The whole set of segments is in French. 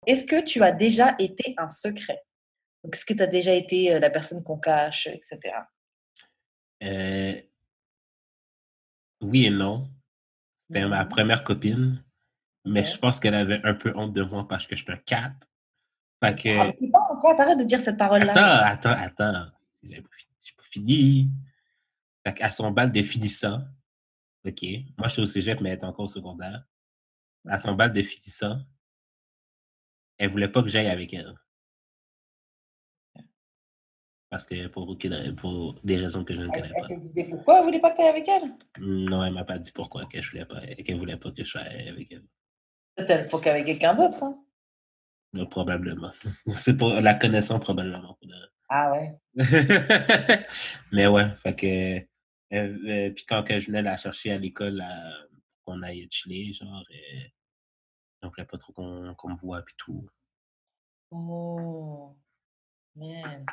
est-ce que tu as déjà été un secret? Donc, est-ce que tu as déjà été la personne qu'on cache, etc. Euh, oui et non. C'était ma Mhm. première copine, mais je Ok. pense qu'elle avait un peu honte de moi parce que je suis un cat. Fait Ah, que, mais c'est pas encore, t'arrêtes de dire cette parole-là, là. attends. J'ai pas fini. Fait qu'à son bal de finissant, OK, moi je suis au cégep, mais elle est encore au secondaire. À son bal de finissant, elle voulait pas que j'aille avec elle. Parce que pour des raisons que je ne connais Elle pas. te disait pourquoi elle voulait pas que t'ailles avec elle? Non, elle m'a pas dit pourquoi qu'elle voulait pas que je sois avec elle. Peut-être elle faut qu'avec quelqu'un d'autre, hein. Mais probablement. C'est pour la connaissance, probablement. Ah ouais. Mais ouais, fait que. Puis quand que je venais la chercher à l'école, qu'on aille chiller, genre, on voulait pas trop qu'on me voit, puis tout. Oh, man.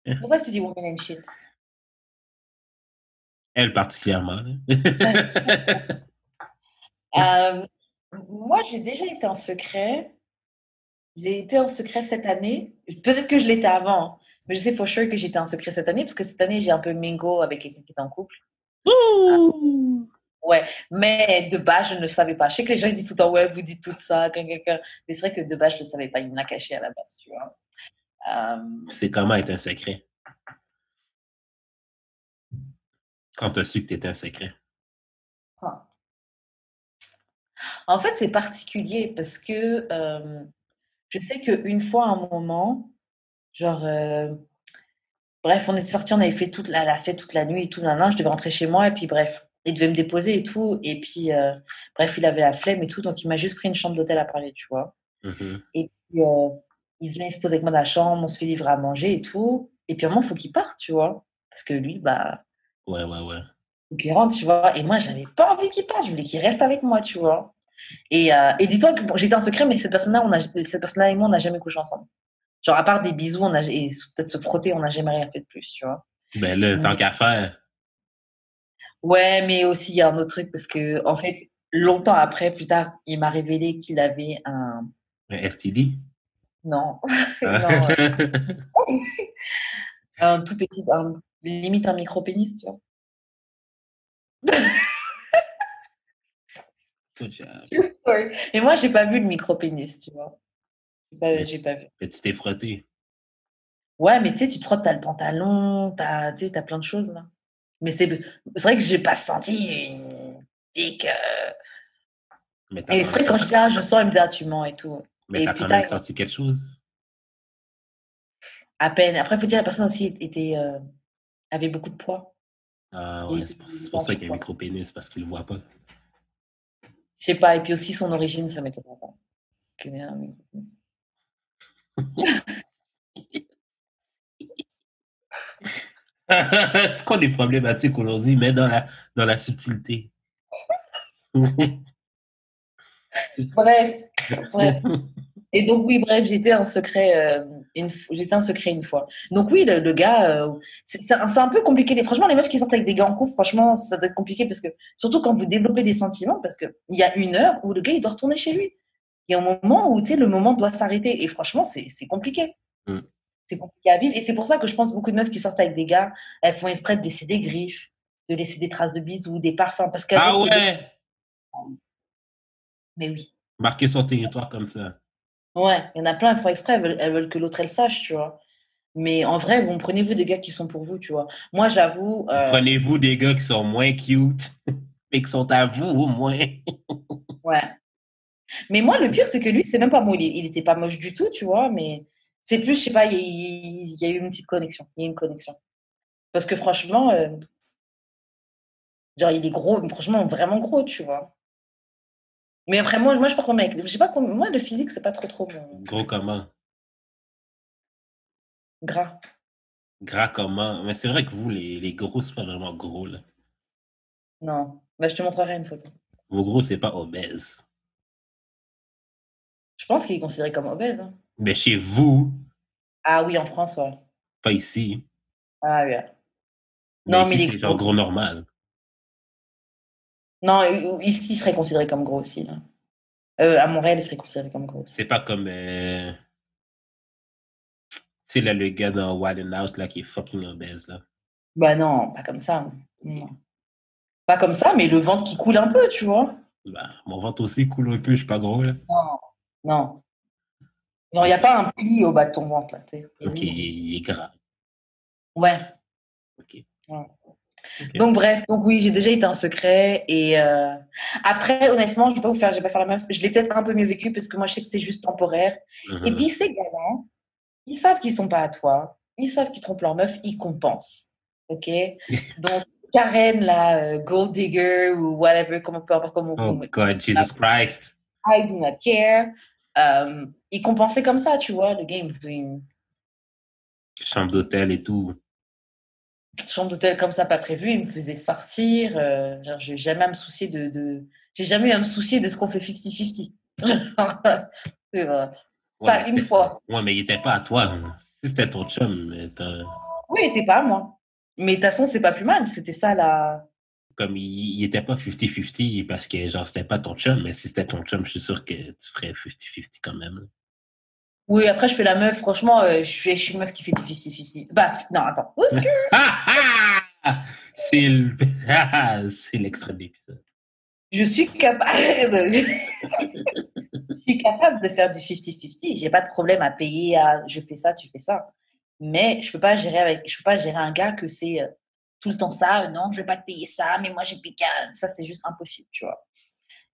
Eh, C'est pour ça que tu dis woman and shit. Elle, particulièrement. Là. Euh, moi, j'ai déjà été en secret. J'ai été en secret cette année. Peut-être que je l'étais avant, hein. Mais je sais for sure que j'étais en secret cette année parce que cette année, j'ai un peu mingo avec quelqu'un qui est en couple. Ah, Ouh! ouais, mais de base, je ne le savais pas. Je sais que les gens ils disent tout le temps, ouais, vous dites tout ça, mais c'est vrai que de base, je ne le savais pas. Il me l'a caché à la base, tu vois. Euh, C'est comment être un secret? Quand t'as su que t'étais un secret. ah. En fait, c'est particulier parce que je sais qu'une fois, à un moment, genre, bref, on était sortis, on avait fait la fête toute la nuit et tout, je devais rentrer chez moi et puis bref, il devait me déposer et tout. Et puis, bref, il avait la flemme et tout, donc il m'a juste pris une chambre d'hôtel à Paris, tu vois. Mhm. Et puis, il vient, il se pose avec moi dans la chambre, on se fait livrer à manger et tout. Et puis, à un moment, il faut qu'il parte, tu vois. Parce que lui, bah, Ouais. faut qu'il rentre, tu vois. Et moi, j'avais pas envie qu'il parte, je voulais qu'il reste avec moi, tu vois. Et dis-toi que bon, j'étais en secret, mais cette personne-là et moi, on n'a jamais couché ensemble. Genre, à part des bisous, et peut-être se frotter, on n'a jamais rien fait de plus, tu vois. Ben là, tant qu'à faire, Ouais, mais aussi, il y a un autre truc, parce que, en fait, longtemps après, plus tard, il m'a révélé qu'il avait un. un STD. Non, Ah. non, un tout petit, limite un micro-pénis, tu vois. Good job. True story. Mais moi, j'ai pas vu le micro-pénis, tu vois. Mais J'ai pas vu. tu t'es frotté. Ouais, mais tu sais, tu te frottes, t'as le pantalon, tu sais, t'as plein de choses, là. Mais c'est vrai que j'ai pas senti une dick. Mais t'as Et quand c'est même vrai que quand je senti, disais, ah, je sens, il me disait, ah, tu mens et tout. mais Et t'as plus quand tard, même senti quelque chose. à peine. Après, il faut dire, la personne aussi avait beaucoup de poids. Ah Il ouais, était, il c'est était pour en ça qu'il y a un surpoids. micro-pénis, parce qu'il le voit pas. Je sais pas. Et puis aussi, son origine, ça m'étonne pas. Qu'il ait un micro-pénis. C'est quoi les problématiques aujourd'hui, mais dans la subtilité. Bref, bref. Et donc, oui, bref, j'étais un secret une fois. Donc, oui, le gars, c'est un peu compliqué. Franchement, les meufs qui sortent avec des gars en couple, franchement, ça doit être compliqué parce que, surtout quand vous développez des sentiments, parce qu'il y a une heure où le gars, il doit retourner chez lui. Il y a un moment où, tu sais, le moment doit s'arrêter. Et franchement, c'est compliqué. Mm. C'est compliqué à vivre. Et c'est pour ça que je pense beaucoup de meufs qui sortent avec des gars, elles font exprès de laisser des griffes, de laisser des traces de bisous, des parfums, parce qu'elles Ah veulent que l'autre. ouais! Mais oui. Marquer son territoire comme ça. Ouais, il y en a plein, elles font exprès, elles veulent que l'autre, elle sache, tu vois. Mais en vrai, bon, prenez-vous des gars qui sont pour vous, tu vois. Moi, j'avoue, Prenez-vous des gars qui sont moins cute et qui sont à vous au moins. ouais. Mais moi, le pire, c'est que lui, c'est même pas bon, il était pas moche du tout, tu vois, mais c'est plus, je sais pas, il y a eu une petite connexion. Il y a eu une connexion. Parce que franchement, genre, il est gros, franchement, vraiment gros, tu vois. Mais après, moi, je sais pas comment, je sais pas comment, moi, le physique, c'est pas trop Gros comment? gras. Gras comment? Mais c'est vrai que vous, les gros, c'est pas vraiment gros, là. Non. Bah, je te montrerai une photo. Vos gros, c'est pas obèse. Je pense qu'il est considéré comme obèse, hein. Mais chez vous, Ah oui, en France, ouais. pas ici. Ah oui. Ouais. Mais Non, mais ici, il c'est est genre gros. gros normal. Non, ici, il serait considéré comme gros aussi, là. À Montréal, elle serait considérée comme grosse. C'est pas comme, tu sais, là, le gars dans Wild 'N Out, là, qui est fucking obèse, là. Bah non, pas comme ça. Non. Pas comme ça, mais le ventre qui coule un peu, tu vois. Bah, mon ventre aussi coule un peu, je suis pas gros, là. Non, non. Non, il n'y a Ok, pas un pli au bas de ton ventre, là, tu sais. Et ok, oui, non. il est gras. Ouais. Ok, Ouais. ok. Donc bref, donc oui, j'ai déjà été un secret et après honnêtement, je vais pas faire la meuf, je l'ai peut-être un peu mieux vécu parce que moi je sais que c'est juste temporaire. Et Mhm. puis ces gars-là, ils savent qu'ils sont pas à toi, ils savent qu'ils trompent leur meuf, ils compensent. OK? Donc Karen là, gold digger ou whatever, comment peu importe comment Oh vous God, Jesus Christ. I do not care. Ils compensaient comme ça, tu vois, le gars il me fait une Chambre d'hôtel et tout. chambre d'hôtel comme ça pas prévue, il me faisait sortir, genre j'ai jamais à me soucier j'ai jamais eu à me soucier de ce qu'on fait 50-50. C'est vrai. Ouais, mais Pas une c'était, fois. ouais, mais il était pas à toi, hein. Si c'était ton chum, mais Oui, il était pas à moi. Mais de toute façon, c'est pas plus mal. C'était ça la. comme il était pas 50-50 parce que, genre, c'était pas ton chum, mais si c'était ton chum, je suis sûr que tu ferais 50-50 quand même, là. Oui, après, je fais la meuf. Franchement, je suis une meuf qui fait du 50-50. Bah, non, attends. Où est-ce que Ah, ah! C'est le... c'est l'extrait de l'épisode. je suis capable. Je suis capable de faire du 50-50. J'ai pas de problème à payer. Je fais ça, tu fais ça. Mais je peux pas gérer un gars que c'est tout le temps ça. Non, je vais pas te payer ça, mais moi j'ai payé. Ça, c'est juste impossible, tu vois.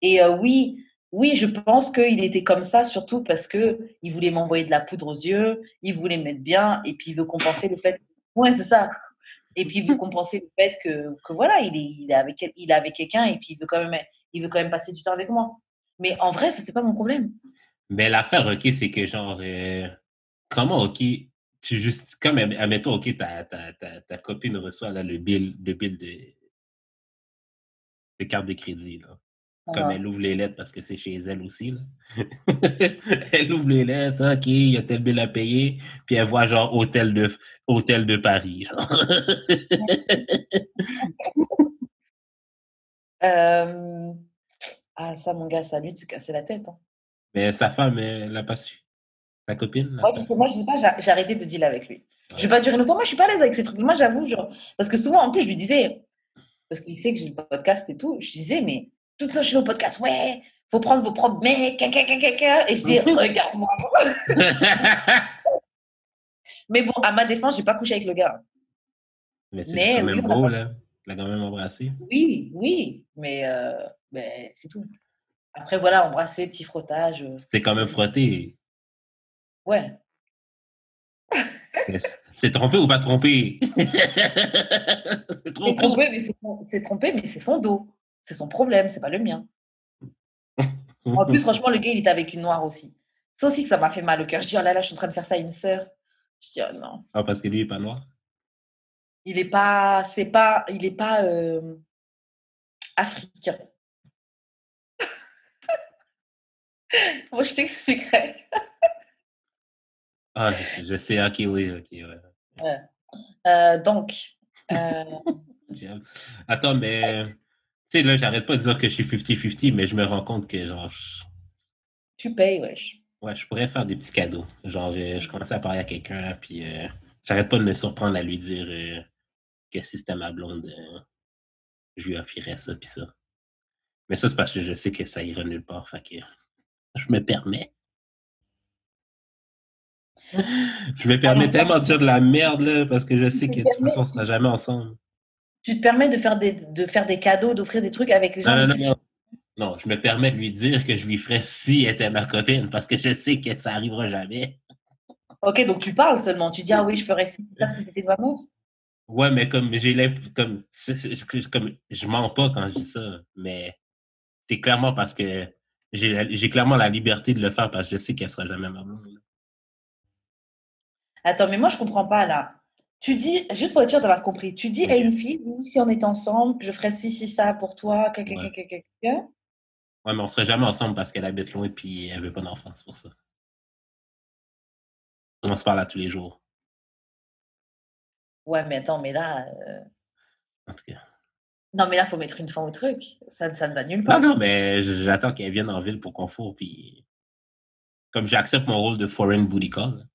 Et oui, oui, je pense qu'il était comme ça surtout parce que il voulait m'envoyer de la poudre aux yeux, il voulait me mettre bien, et puis il veut compenser le fait. Ouais, c'est ça. Et puis il veut compenser le fait que voilà, il est avec quelqu'un et puis il veut quand même passer du temps avec moi. Mais en vrai, ça c'est pas mon problème. Mais l'affaire, OK, c'est que, genre, comment, OK, tu juste, comme, admettons, OK, ta copine reçoit, là, le bill de carte de crédit, là. Comme Uh-huh. elle ouvre les lettres parce que c'est chez elle aussi, là. Elle ouvre les lettres, OK, il y a tel bill à payer, puis elle voit genre hôtel de Paris, genre. Euh, Ah, ça, mon gars, ça a lui de se casser la tête, hein. Mais sa femme, elle l'a pas su. Ta copine, là, sa femme. Moi, je sais pas, j'ai arrêté de deal avec lui. Je vais Ouais. pas durer longtemps. Moi, je suis pas à l'aise avec ces trucs. Moi, j'avoue, genre, parce que souvent, en plus, je lui disais, parce qu'il sait que j'ai le podcast et tout. Je disais, mais tout le temps, je suis au podcast, ouais, faut prendre vos propres mecs, et je dis, regarde-moi. Mais bon, à ma défense, j'ai pas couché avec le gars. Mais c'est quand Mais oui, même on a beau, pas. là. Tu l'as quand même embrassé. Oui, oui, mais c'est tout. Après, voilà, embrasser, petit frottage. C'était quand même frotté. Ouais. C'est trompé ou pas trompé? C'est trop court. C'est trompé, mais c'est son dos. C'est son problème, c'est pas le mien. En plus, franchement, le gars, il était avec une noire aussi. C'est aussi que ça m'a fait mal au cœur. Je dis, oh là là, je suis en train de faire ça à une sœur. Je dis, oh non. Ah, parce que lui, il est pas noir. Il est pas africain. Moi, je t'expliquerai. Ah, je sais, ok, oui, ok, ouais. Ouais. Donc, euh, J'aime. Attends, mais, tu sais, là, j'arrête pas de dire que je suis 50-50, mais je me rends compte que, genre, tu payes, wesh. ouais, je pourrais faire des petits cadeaux. Genre, je commençais à parler à quelqu'un, là, puis j'arrête pas de me surprendre à lui dire que si c'était ma blonde, je lui offrirais ça, puis ça. Mais ça, c'est parce que je sais que ça ira nulle part, fait que je me permets. Je me permets Alors, tellement de dire de la merde, là, parce que je tu sais te que de toute façon, on permets, sera jamais ensemble. tu te permets de faire des cadeaux, d'offrir des trucs avec les Non, gens non, avec non, qui tu. non. Non, je me permets de lui dire que je lui ferais si elle était ma copine, parce que je sais que ça arrivera jamais. Ok, donc tu parles seulement. Tu dis, ah oui, je ferais ça si t'étais ma meuf. Ouais, mais comme comme, comme je mens pas quand je dis ça, mais c'est clairement parce que j'ai clairement la liberté de le faire parce que je sais qu'elle sera jamais ma blonde. Attends, mais moi, je comprends pas là. Tu dis, juste pour être sûr d'avoir compris, tu dis à Ok. une fille, oui, si on est ensemble, je ferais ci, ça pour toi, Ouais. caca. Ouais, mais on serait jamais ensemble parce qu'elle habite loin et elle veut pas d'enfant, c'est pour ça. On se parle à tous les jours. Ouais, mais attends, mais là, En tout cas. Non, mais là, il faut mettre une fin au truc. Ça ne va nulle Non, part. non, mais j'attends qu'elle vienne en ville pour qu'on fourre, puis comme j'accepte mon rôle de foreign booty call.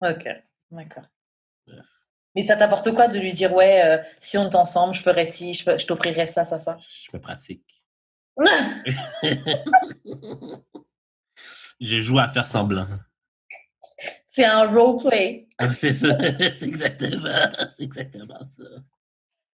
Ok, d'accord. Bref, Mais ça t'apporte quoi de lui dire, ouais, si on est ensemble, je ferais ci, je t'offrirais ça, ça, ça. je me pratique. Je joue à faire semblant. C'est un roleplay. C'est ça, c'est exactement ça.